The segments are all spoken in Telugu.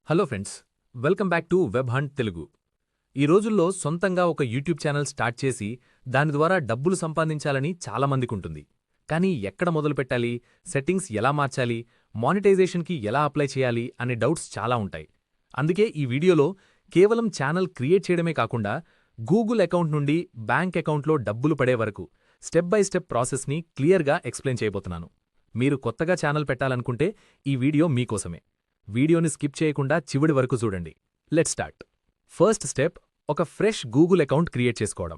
Hello friends, welcome back to web hunt Telugu. ఈ రోజుల్లో సొంతంగా ఒక యూట్యూబ్ ఛానల్ స్టార్ట్ చేసి దాని ద్వారా డబ్బులు సంపాదించాలని చాలామందికుంటుంది. కానీ ఎక్కడ మొదలుపెట్టాలి, సెట్టింగ్స్ ఎలా మార్చాలి, మానిటైజేషన్కి ఎలా అప్లై చేయాలి అనే డౌట్స్ చాలా ఉంటాయి. అందుకే ఈ వీడియోలో కేవలం ఛానల్ క్రియేట్ చేయడమే కాకుండా గూగుల్ అకౌంట్ నుండి బ్యాంక్ అకౌంట్లో డబ్బులు పడే వరకు స్టెప్ బై స్టెప్ ప్రాసెస్ని క్లియర్గా ఎక్స్ప్లెయిన్ చేయబోతున్నాను. మీరు కొత్తగా ఛానల్ పెట్టాలనుకుంటే ఈ వీడియో మీకోసమే. వీడియోని స్కిప్ చేయకుండా చివరి వరకు చూడండి. Let's start. ఫస్ట్ స్టెప్, ఒక ఫ్రెష్ గూగుల్ అకౌంట్ క్రియేట్ చేసుకోవడం.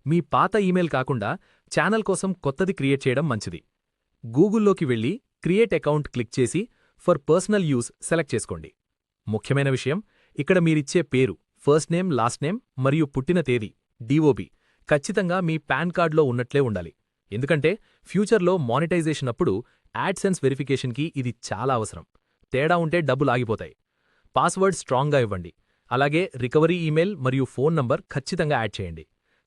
మీ పాత ఈమెయిల్ కాకుండా ఛానల్ కోసం కొత్తది క్రియేట్ చేయడం మంచిది. గూగుల్లోకి వెళ్ళి క్రియేట్ అకౌంట్ క్లిక్ చేసి ఫర్ పర్సనల్ యూస్ సెలెక్ట్ చేసుకోండి. ముఖ్యమైన విషయం, ఇక్కడ మీరిచ్చే పేరు, ఫస్ట్ నేమ్, లాస్ట్ నేమ్ మరియు పుట్టిన తేదీ డిఓబి ఖచ్చితంగా మీ పాన్ కార్డ్లో ఉన్నట్లే ఉండాలి. ఎందుకంటే ఫ్యూచర్లో మానిటైజేషన్ అప్పుడు యాడ్సెన్స్ వెరిఫికేషన్కి ఇది చాలా అవసరం. తేడా ఉంటే డబ్బులు ఆగిపోతాయి. పాస్వర్డ్ స్ట్రాంగ్గా ఇవ్వండి. అలాగే రికవరీ ఈమెయిల్ మరియు ఫోన్ నంబర్ ఖచ్చితంగా యాడ్ చేయండి.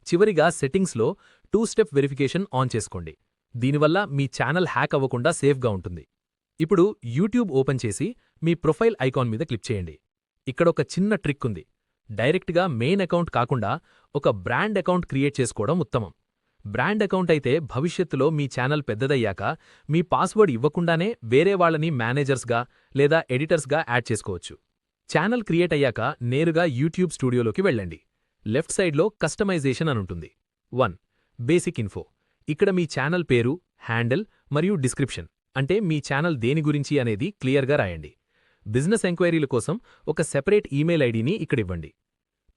చివరిగా సెట్టింగ్స్లో 2 స్టెప్ వెరిఫికేషన్ ఆన్ చేసుకోండి. దీనివల్ల మీ ఛానల్ హ్యాక్ అవ్వకుండా సేఫ్గా ఉంటుంది. ఇప్పుడు యూట్యూబ్ ఓపెన్ చేసి మీ ప్రొఫైల్ ఐకాన్ మీద క్లిక్ చేయండి. ఇక్కడొక చిన్న ట్రిక్ ఉంది. డైరెక్ట్గా మెయిన్ అకౌంట్ కాకుండా ఒక బ్రాండ్ అకౌంట్ క్రియేట్ చేసుకోవడం ఉత్తమం. బ్రాండ్ అకౌంట్ అయితే భవిష్యత్తులో మీ ఛానల్ పెద్దదయ్యాక మీ పాస్వర్డ్ ఇవ్వకుండానే వేరే వాళ్ళని మేనేజర్స్గా లేదా ఎడిటర్స్గా యాడ్ చేసుకోవచ్చు. ఛానల్ క్రియేట్ అయ్యాక నేరుగా యూట్యూబ్ స్టూడియోలోకి వెళ్ళండి. లెఫ్ట్ సైడ్లో కస్టమైజేషన్ అనుంటుంది. 1. Basic info. ఇక్కడ మీ ఛానల్ పేరు, హ్యాండిల్ మరియు డిస్క్రిప్షన్, అంటే మీ ఛానల్ దేని గురించి అనేది క్లియర్గా రాయండి. బిజినెస్ ఎంక్వైరీల కోసం ఒక సెపరేట్ ఈమెయిల్ ఐడిని ఇక్కడివ్వండి.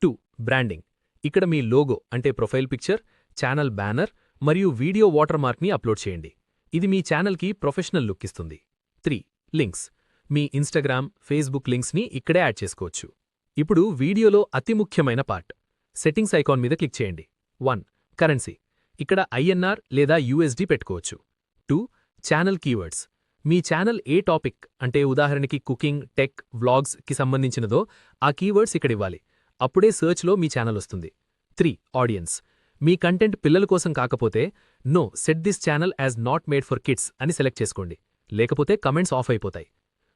2. బ్రాండింగ్. ఇక్కడ మీ లోగో అంటే ప్రొఫైల్ పిక్చర్, ఛానల్ బ్యానర్ మరియు వీడియో వాటర్ మార్క్ని అప్లోడ్ చేయండి. ఇది మీ ఛానల్కి ప్రొఫెషనల్ లుక్ ఇస్తుంది. 3. లింక్స్. మీ ఇన్స్టాగ్రామ్, ఫేస్బుక్ లింక్స్ని ఇక్కడే యాడ్ చేసుకోవచ్చు. ఇప్పుడు వీడియోలో అతి ముఖ్యమైన పార్ట్, సెట్టింగ్స్ ఐకాన్ మీద క్లిక్ చేయండి. 1. కరెన్సీ. ఇక్కడ ఐఎన్ఆర్ లేదా యూఎస్డి పెట్టుకోవచ్చు. 2. Channel keywords. మీ ఛానల్ ఏ టాపిక్, అంటే ఉదాహరణకి కుకింగ్, టెక్, వ్లాగ్స్ కి సంబంధించినదో ఆ కీవర్డ్స్ ఇక్కడివ్వాలి. అప్పుడే సర్చ్లో మీ ఛానల్ వస్తుంది. 3. ఆడియన్స్. మీ కంటెంట్ పిల్లల కోసం కాకపోతే no set this channel as not made for kids అని సెలెక్ట్ చేసుకోండి, లేకపోతే కమెంట్స్ ఆఫ్ అయిపోతాయి.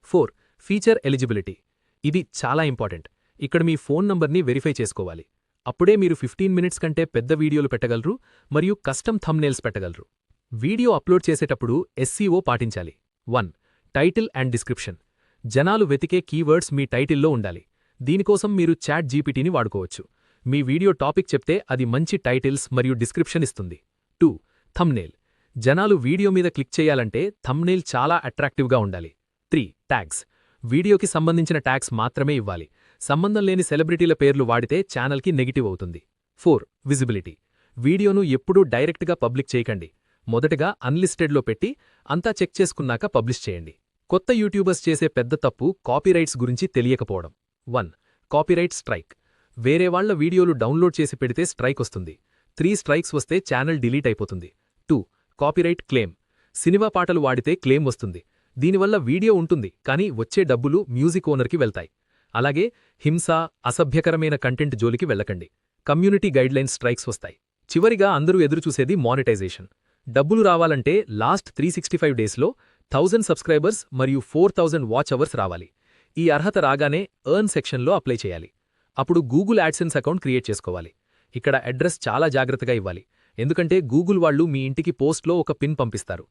4. Feature eligibility. ఇది చాలా ఇంపార్టెంట్. ఇక్కడ మీ ఫోన్ నంబర్ని వెరిఫై చేసుకోవాలి. అప్పుడే మీరు 15 మినిట్స్ కంటే పెద్ద వీడియోలు పెట్టగలరు మరియు కస్టమ్ థంబ్నెయిల్స్ పెట్టగలరు. వీడియో అప్లోడ్ చేసేటప్పుడు ఎస్సీఓ పాటించాలి. 1. Title and description. జనాలు వెతికే కీవర్డ్స్ మీ టైటిల్లో ఉండాలి. దీనికోసం మీరు చాట్ జీపీటీని వాడుకోవచ్చు. మీ వీడియో టాపిక్ చెప్తే అది మంచి టైటిల్స్ మరియు డిస్క్రిప్షన్ ఇస్తుంది. 2. థంబ్నెయిల్. జనాలు వీడియో మీద క్లిక్ చేయాలంటే థంబ్నెయిల్ చాలా అట్రాక్టివ్గా ఉండాలి. 3. ట్యాగ్స్. వీడియోకి సంబంధించిన ట్యాగ్స్ మాత్రమే ఇవ్వాలి. సంబంధం లేని సెలబ్రిటీల పేర్లు వాడితే ఛానల్కి నెగిటివ్ అవుతుంది. 4. విజిబిలిటీ. వీడియోను ఎప్పుడూ డైరెక్ట్గా పబ్లిక్ చేయకండి. మొదటగా అన్లిస్టెడ్లో పెట్టి అంతా చెక్ చేసుకున్నాక పబ్లిష్ చేయండి. కొత్త యూట్యూబర్స్ చేసే పెద్ద తప్పు కాపీరైట్స్ గురించి తెలియకపోవడం. 1. Copyright strike. వేరే వాళ్ల వీడియోలు డౌన్లోడ్ చేసి పెడితే స్ట్రైక్ వస్తుంది. 3 స్ట్రైక్స్ వస్తే ఛానల్ డిలీట్ అయిపోతుంది. 2. Copyright claim. సినిమా పాటలు వాడితే క్లెయిమ్ వస్తుంది. దీనివల్ల వీడియో ఉంటుంది, కానీ వచ్చే డబ్బులు మ్యూజిక్ ఓనర్కి వెళ్తాయి. అలాగే హింస, అసభ్యకరమైన కంటెంట్ జోలికి వెళ్ళకండి. కమ్యూనిటీ గైడ్లైన్స్ స్ట్రైక్స్ వస్తాయి. చివరిగా అందరూ ఎదురుచూసేది మానిటైజేషన్. డబ్బులు రావాలంటే లాస్ట్ 365 డేస్లో 1000 సబ్స్క్రైబర్స్ మరియు 4000 వాచ్ అవర్స్ రావాలి. ఈ అర్హత రాగానే ఎర్న్ సెక్షన్లో అప్లై చేయాలి. అప్పుడు గూగుల్ యాడ్సెన్స్ అకౌంట్ క్రియేట్ చేసుకోవాలి. ఇక్కడ అడ్రస్ చాలా జాగ్రత్తగా ఇవ్వాలి, ఎందుకంటే గూగుల్ వాళ్ళు మీ ఇంటికి పోస్ట్లో ఒక పిన్ పంపిస్తారు.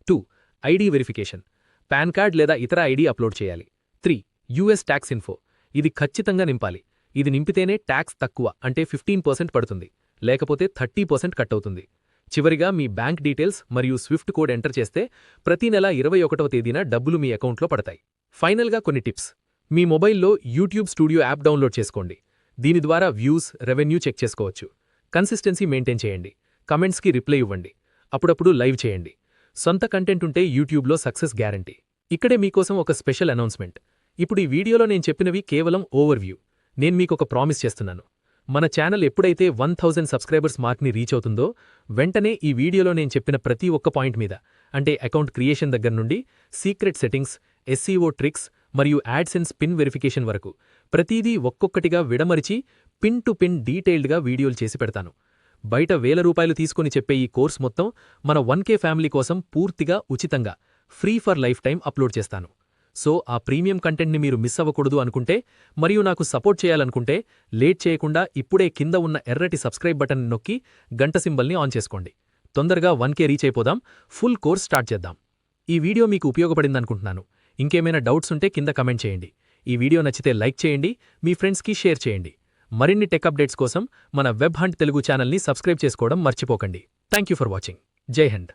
2. ID verification. పాన్ కార్డ్ లేదా ఇతర ఐడి అప్లోడ్ చేయాలి. 3. US tax info. ఇది ఖచ్చితంగా నింపాలి. ఇది నింపితేనే ట్యాక్స్ తక్కువ, అంటే 15% పడుతుంది, లేకపోతే 30% కట్ అవుతుంది. చివరిగా మీ బ్యాంక్ డీటెయిల్స్ మరియు స్విఫ్ట్ కోడ్ ఎంటర్ చేస్తే ప్రతి నెల 21వ తేదీన డబ్బులు మీ అకౌంట్లో పడతాయి. ఫైనల్గా కొన్ని టిప్స్. మీ మొబైల్లో యూట్యూబ్ స్టూడియో యాప్ డౌన్లోడ్ చేసుకోండి. దీని ద్వారా వ్యూస్, రెవెన్యూ చెక్ చేసుకోవచ్చు. కన్సిస్టెన్సీ మెయింటైన్ చేయండి. కమెంట్స్కి రిప్లై ఇవ్వండి. అప్పుడప్పుడు లైవ్ చేయండి. సొంత కంటెంట్ ఉంటే యూట్యూబ్లో సక్సెస్ గ్యారంటీ. ఇక్కడే మీకోసం ఒక స్పెషల్ అనౌన్స్మెంట్. ఇప్పుడు ఈ వీడియోలో నేను చెప్పినవి కేవలం ఓవర్వ్యూ. నేను మీకొక ప్రామిస్ చేస్తున్నాను. మన ఛానల్ ఎప్పుడైతే 1000 సబ్స్క్రైబర్స్ మార్క్ని రీచ్ అవుతుందో వెంటనే ఈ వీడియోలో నేను చెప్పిన ప్రతి ఒక్క పాయింట్ మీద, అంటే అకౌంట్ క్రియేషన్ దగ్గర నుండి సీక్రెట్ సెట్టింగ్స్, ఎస్సీఓ ట్రిక్స్ మరియు యాడ్సెన్స్ పిన్ వెరిఫికేషన్ వరకు ప్రతీదీ ఒక్కొక్కటిగా విడమరిచి పిన్ టు పిన్ డీటెయిల్డ్గా వీడియోలు చేసి పెడతాను. బయట ₹1000 తీసుకుని చెప్పే ఈ కోర్స్ మొత్తం మన 1K ఫ్యామిలీ కోసం పూర్తిగా ఉచితంగా free for life time upload చేస్తాను. సో ఆ ప్రీమియం కంటెంట్ని మీరు మిస్ అవ్వకూడదు అనుకుంటే మరియు నాకు సపోర్ట్ చేయాలనుకుంటే లేట్ చేయకుండా ఇప్పుడే కింద ఉన్న ఎర్రటి సబ్స్క్రైబ్ బటన్ నొక్కి గంట సింబల్ని ఆన్ చేసుకోండి. తొందరగా 1K రీచ్ అయిపోదాం, ఫుల్ కోర్స్ స్టార్ట్ చేద్దాం. ఈ వీడియో మీకు ఉపయోగపడిందనుకుంటున్నాను. ఇంకేమైనా డౌట్స్ ఉంటే కింద కమెంట్ చేయండి. ఈ వీడియో నచ్చితే లైక్ చేయండి, మీ ఫ్రెండ్స్కి షేర్ చేయండి. మరిన్ని టెక్ అప్డేట్స్ కోసం మన వెబ్ హంట్ తెలుగు ఛానల్ని సబ్స్క్రైబ్ చేసుకోవడం మర్చిపోకండి. Thank you for watching. జై హింద్.